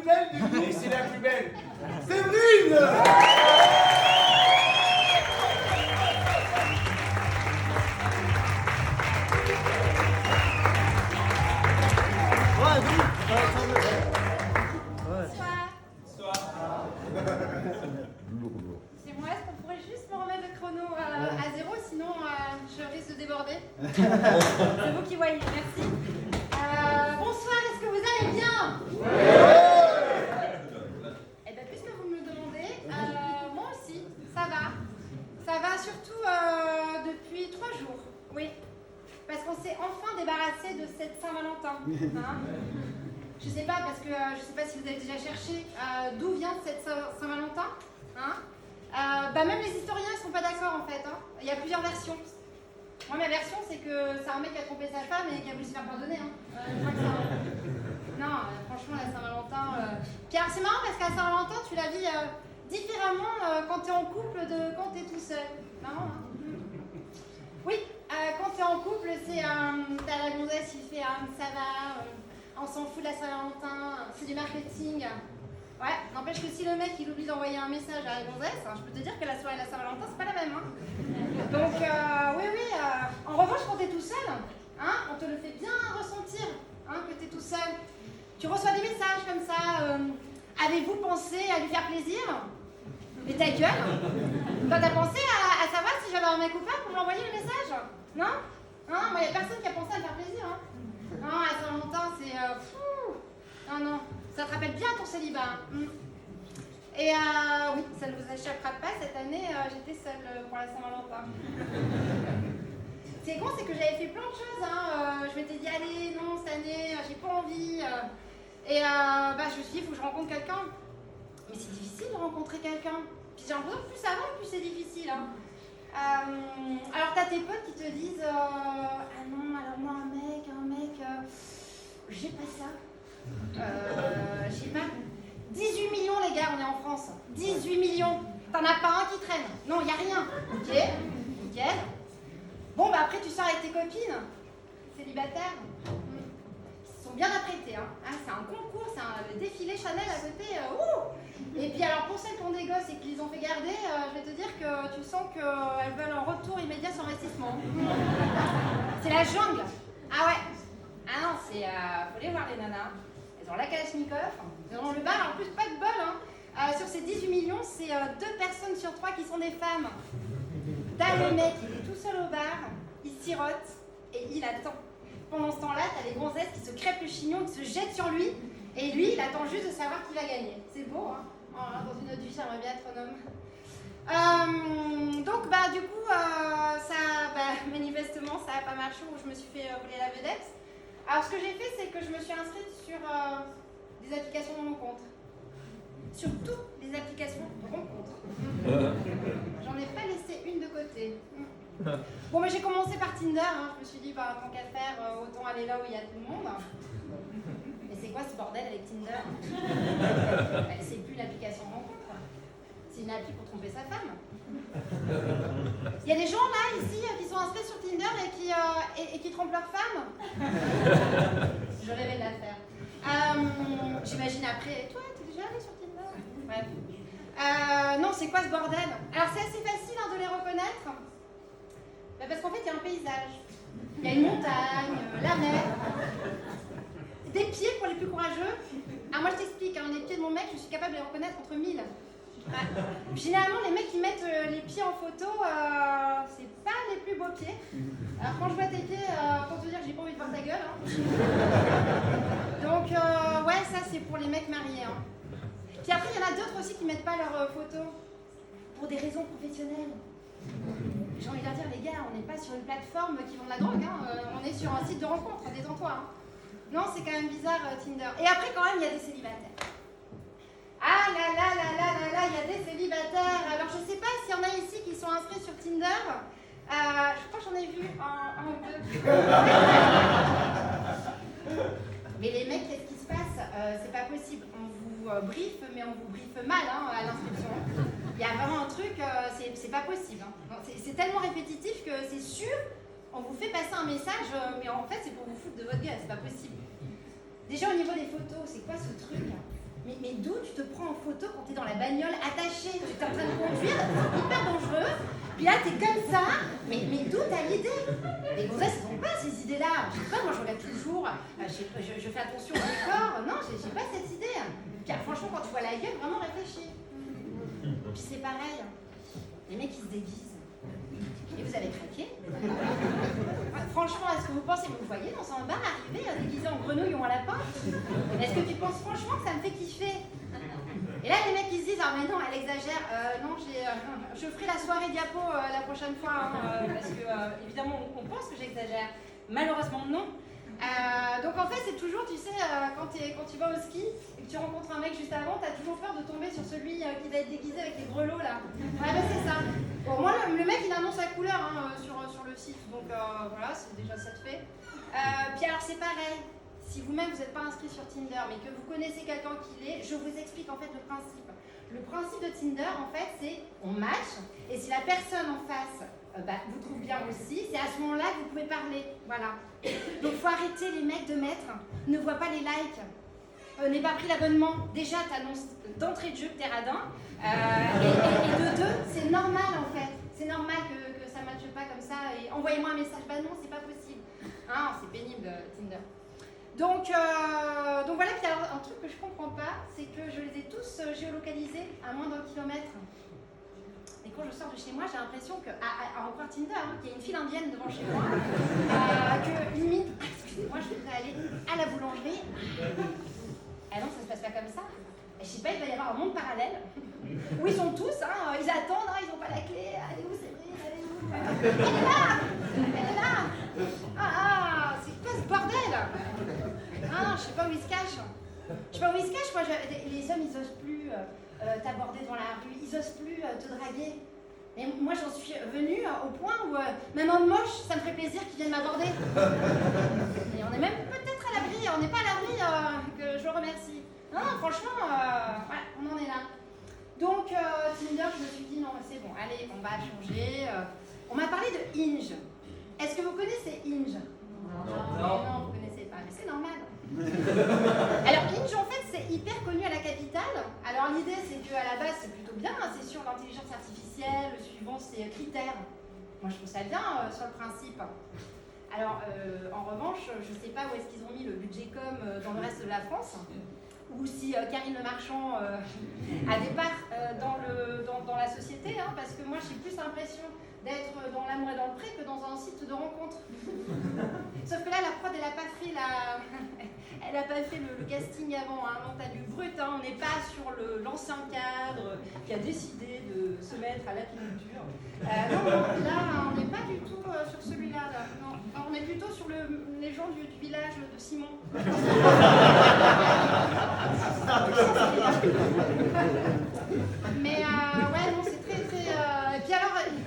belle de vous. Et c'est la plus belle. Séverine. Excusez-moi, est-ce qu'on pourrait juste me remettre le chrono à zéro, sinon je risque de déborder. C'est vous qui voyez, merci. Bonsoir, est-ce que vous allez bien? Eh bien, puisque vous me le demandez, moi aussi, ça va. Ça va surtout depuis 3 jours, oui. Parce qu'on s'est enfin débarrassé de cette Saint-Valentin. Hein. Je sais pas, parce que je sais pas si vous avez déjà cherché d'où vient cette Saint-Valentin. Hein. Même les historiens ne sont pas d'accord en fait. Hein. Il y a plusieurs versions. Moi, ma version, c'est que c'est un mec qui a trompé sa femme et qui a voulu se faire pardonner. Hein. Je crois que non, franchement, la Saint-Valentin. Puis alors, c'est marrant parce qu'à Saint-Valentin, tu la vis différemment quand tu es en couple de quand tu es tout seul. Marrant, hein. Oui, quand tu es en couple, c'est t'as la gonzesse qui fait ça va, on s'en fout de la Saint-Valentin, c'est du marketing. Ouais, n'empêche que si le mec il oublie d'envoyer un message à la gonzesse, je peux te dire que la soirée de la Saint-Valentin c'est pas la même. Hein. Donc oui, en revanche quand t'es tout seul, hein, on te le fait bien ressentir hein, que t'es tout seul. Tu reçois des messages comme ça, avez-vous pensé à lui faire plaisir? Mais ta gueule, toi t'as pensé à savoir si j'avais un mec ou pas pour lui envoyer le message? Non? Hein, moi y'a personne qui a pensé à me faire plaisir. Hein. Non, à Saint-Valentin c'est... Non. Ça te rappelle bien ton célibat. Hein. Et oui, ça ne vous échappera pas, cette année, j'étais seule pour la Saint-Valentin. C'est con, c'est que j'avais fait plein de choses. Hein. Je m'étais dit, allez, non, cette année, j'ai pas envie. Et je me suis dit, il faut que je rencontre quelqu'un. Mais c'est difficile de rencontrer quelqu'un. Puis j'ai l'impression que plus ça va, plus c'est difficile. Hein. Alors t'as tes potes qui te disent, ah non, alors moi, un mec, j'ai pas ça. Je sais pas, 18 millions les gars, on est en France. 18 millions. T'en as pas un qui traîne. Non, y a rien. Ok, nickel. Bon, après tu sors avec tes copines, célibataires. Ils sont bien apprêtés. Hein. C'est un concours, c'est un défilé Chanel à côté. Et puis alors pour celles qui ont des gosses et qui les ont fait garder, je vais te dire que tu sens qu'elles veulent un retour immédiat sur investissement. C'est la jungle. Ah ouais. Ah non, c'est... faut les voir les nanas. Elles ont la Kalachnikov, elles ont le bar, en plus pas de bol. Hein. Sur ces 18 millions, c'est 2 personnes sur 3 qui sont des femmes. T'as le mec, il est tout seul au bar, il sirote et il attend. Pendant ce temps-là, t'as les gonzesses qui se crêpent le chignon, qui se jettent sur lui, et lui, il attend juste de savoir qui va gagner. C'est beau, hein. Dans une autre vie, j'aimerais bien être un homme. Donc, du coup, manifestement, ça n'a pas marché, où je me suis fait rouler la vedette. Alors, ce que j'ai fait, c'est que je me suis inscrite sur des applications de rencontres. Sur toutes les applications de rencontres. J'en ai pas laissé une de côté. Bon, mais j'ai commencé par Tinder. Hein. Je me suis dit, tant qu'à faire, autant aller là où il y a tout le monde. Mais c'est quoi ce bordel avec Tinder? C'est plus l'application de rencontre. C'est une appli pour tromper sa femme. Il y a des gens là, ici, qui sont inscrits sur Tinder et qui trompent leur femme. Je rêvais de la faire. J'imagine après, toi, t'es déjà allé sur Tinder? Bref. Non, c'est quoi ce bordel? Alors c'est assez facile de les reconnaître. Parce qu'en fait, il y a un paysage. Il y a une montagne, la mer. Des pieds pour les plus courageux. Alors moi, je t'explique, les pieds de mon mec, je suis capable de les reconnaître entre 1000. Généralement, les mecs qui mettent les pieds en photo, c'est pas les plus beaux pieds. Alors quand je vois tes pieds, pour te dire que j'ai pas envie de voir ta gueule. Hein. Donc ouais, ça c'est pour les mecs mariés. Hein. Puis après, il y en a d'autres aussi qui mettent pas leurs photos pour des raisons professionnelles. J'ai envie de leur dire, les gars, on n'est pas sur une plateforme qui vend de la drogue. Hein. On est sur un site de rencontre, détends-toi. Hein. Non, c'est quand même bizarre Tinder. Et après, quand même, il y a des célibataires. Ah là, il y a des célibataires. Alors, je sais pas s'il y en a ici qui sont inscrits sur Tinder. Je crois que j'en ai vu un ou deux. Mais les mecs, qu'est-ce qui se passe? C'est pas possible. On vous briefe, mais on vous briefe mal à l'inscription. Il y a vraiment un truc, c'est pas possible. Hein. C'est tellement répétitif que c'est sûr, on vous fait passer un message, mais en fait, c'est pour vous foutre de votre gueule, c'est pas possible. Déjà, au niveau des photos, c'est quoi ce truc? Mais et d'où tu te prends en photo quand t'es dans la bagnole attachée, tu es en train de conduire, c'est hyper dangereux. Puis là, t'es comme ça, mais d'où t'as l'idée? Les gonzesses, elles n'ont pas ces idées-là. Je sais pas, moi je regarde toujours, je fais attention au décor. Non, j'ai pas cette idée. Puis franchement, quand tu vois la gueule, vraiment réfléchis. Puis c'est pareil, les mecs ils se déguisent. Et vous avez craqué? Franchement, est-ce que vous pensez, vous voyez dans un bar arriver déguisé en grenouille ou en lapin? Est-ce que tu penses franchement que ça me fait kiffer? Et là, les mecs ils se disent, ah mais non, elle exagère, non, je ferai la soirée diapo la prochaine fois, parce que évidemment, on pense que j'exagère. Malheureusement, non. Donc en fait, c'est toujours, tu sais, quand tu vas au ski et que tu rencontres un mec juste avant, t'as toujours peur de tomber sur celui qui va être déguisé avec les grelots là. Ouais, ben c'est ça. Bon, moi, le mec il annonce la couleur sur le site, donc voilà, c'est déjà ça de fait. Puis alors, c'est pareil. Si vous-même vous n'êtes pas inscrit sur Tinder, mais que vous connaissez quelqu'un qui l'est, je vous explique en fait le principe. Le principe de Tinder, en fait, c'est on match, et si la personne en face vous trouve bien aussi, c'est à ce moment-là que vous pouvez parler. Voilà. Donc il faut arrêter les mecs de mettre, ne vois pas les likes, n'aie pas pris l'abonnement. Déjà, t'annonces d'entrée de jeu que t'es radin, et de deux, c'est normal en fait. C'est normal que ça ne matche pas comme ça, et envoyez-moi un message, bah non, c'est pas possible. Hein, c'est pénible, Tinder. Donc voilà, puis alors un truc que je comprends pas, c'est que je les ai tous géolocalisés à moins d'1 kilomètre. Et quand je sors de chez moi, j'ai l'impression que, à encore Tinder, qu'il y a une file indienne devant chez moi, que limite, excusez-moi, je devrais aller à la boulangerie. Ah non, ça se passe pas comme ça. Je sais pas, il va y avoir un monde parallèle où ils sont tous, ils attendent, ils n'ont pas la clé. Allez où, Séverine, allez où? Elle est là! Elle est là! C'est quoi ce bordel? Je sais pas où ils se cachent. Je sais pas où ils se cachent, quoi. Les hommes, ils osent plus t'aborder dans la rue, ils osent plus te draguer. Mais moi, j'en suis venue au point où, même homme moche, ça me ferait plaisir qu'ils viennent m'aborder. Et on est même peut-être à l'abri, on n'est pas à l'abri, que je remercie. Non, franchement, ouais, on en est là. Donc, Tinder, je me suis dit, non, c'est bon, allez, on va changer. On m'a parlé de Hinge. Est-ce que vous connaissez Hinge? Non, vous connaissez pas, mais c'est normal. Alors Hinge, en fait, c'est hyper connu à la capitale. Alors l'idée, c'est qu'à la base, c'est plutôt bien, c'est sur l'intelligence artificielle. Le suivant, c'est critères. Moi, je trouve ça bien sur le principe. Alors, en revanche, je ne sais pas où est-ce qu'ils ont mis le budget com dans le reste de la France, ou si Karine Le Marchand a des parts dans la société, parce que moi, j'ai plus l'impression d'être dans l'amour et dans le pré que dans un site de rencontre. Sauf que là, la prod, elle n'a pas fait le casting avant, montagne brut, on n'est pas sur l'ancien cadre qui a décidé de se mettre à l'apiculture. Non, là, on n'est pas du tout sur celui-là. Là. Non, on est plutôt sur les gens du village de Simon. Mais ouais, non, c'est très, très... Et puis alors, il ne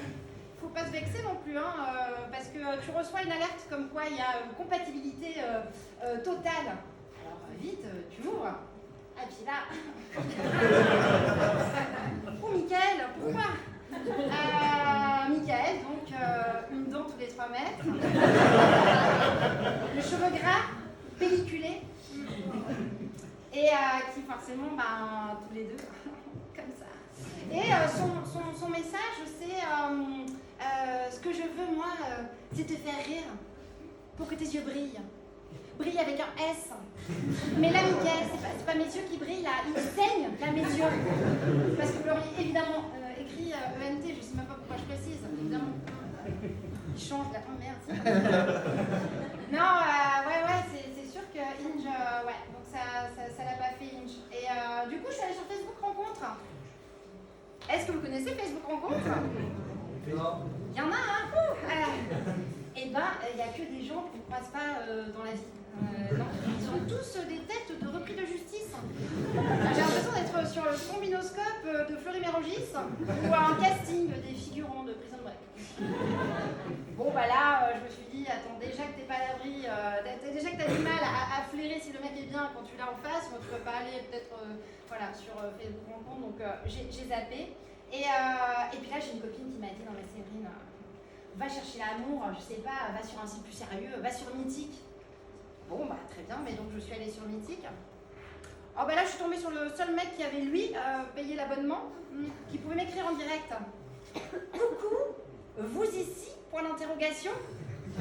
faut pas se vexer non plus, parce que tu reçois une alerte comme quoi il y a compatibilité totale. Alors vite, tu l'ouvres. Et puis là... Oh, Michael, pourquoi Michael, donc une dent tous les 3 mètres. Le cheveu gras, pelliculé. Et qui forcément, tous les deux, comme ça. Et son message, c'est ce que je veux, moi, c'est te faire rire pour que tes yeux brillent. Brillent avec un S. Mais là, Michael, c'est pas mes yeux qui brillent, là, ils saignent, là, mes yeux. Parce que vous l'auriez évidemment écrit ENT, je sais même pas pourquoi je précise, évidemment. Il change la... Oh merde. Non, ouais, c'est sûr que Hinge, ouais, donc ça l'a pas fait Hinge. Et du coup, je suis allée sur Facebook Rencontre. Est-ce que vous connaissez Facebook Rencontre? Non. Il y en a un. Eh ben, il n'y a que des gens qu'on ne croise pas dans la vie. Non, ils ont tous des têtes de repris de justice. J'ai l'impression d'être sur le combinoscope de Fleury-Mérogis ou un casting des figurants de Prison Break. Bon, là, je me suis dit, attends, déjà que t'es pas à l'abri, déjà que t'as du mal à flairer si le mec est bien quand tu l'as en face, moi, tu peux pas aller peut-être sur Facebook Rencontre, donc j'ai zappé. Et puis là, j'ai une copine qui m'a dit, non mais Séverine, va chercher l'amour, je sais pas, va sur un site plus sérieux, va sur Mythique. Bon, très bien, mais donc je suis allée sur Mythique. Oh bah là, je suis tombée sur le seul mec qui avait, lui, payé l'abonnement, qui pouvait m'écrire en direct. Coucou, vous ici, point d'interrogation.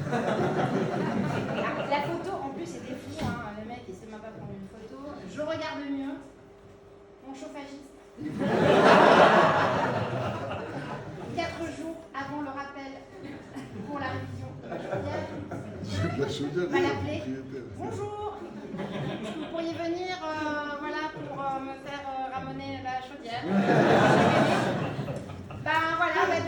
La photo, en plus, c'était fou, hein. Le mec, il sait même pas prendre une photo. Je regarde mieux. Mon chauffagiste. 4 jours avant le rappel pour la révision. On va l'appeler. Bonjour. Vous pourriez venir voilà, pour me faire ramener la chaudière.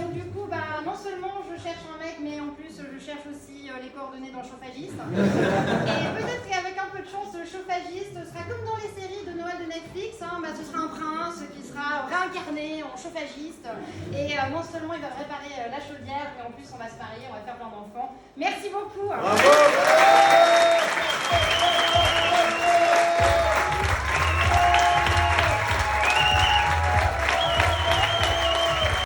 Donc du coup, non seulement je cherche un mec, mais en plus je cherche aussi les coordonnées dans le chauffagiste. Et peut-être qu'avec un peu de chance, le chauffagiste sera comme dans les séries de Noël de Netflix, ce sera un prince qui sera réincarné en chauffagiste. Et non seulement il va réparer la chaudière, mais en plus on va se marier, on va faire plein d'enfants. Merci beaucoup. Bravo.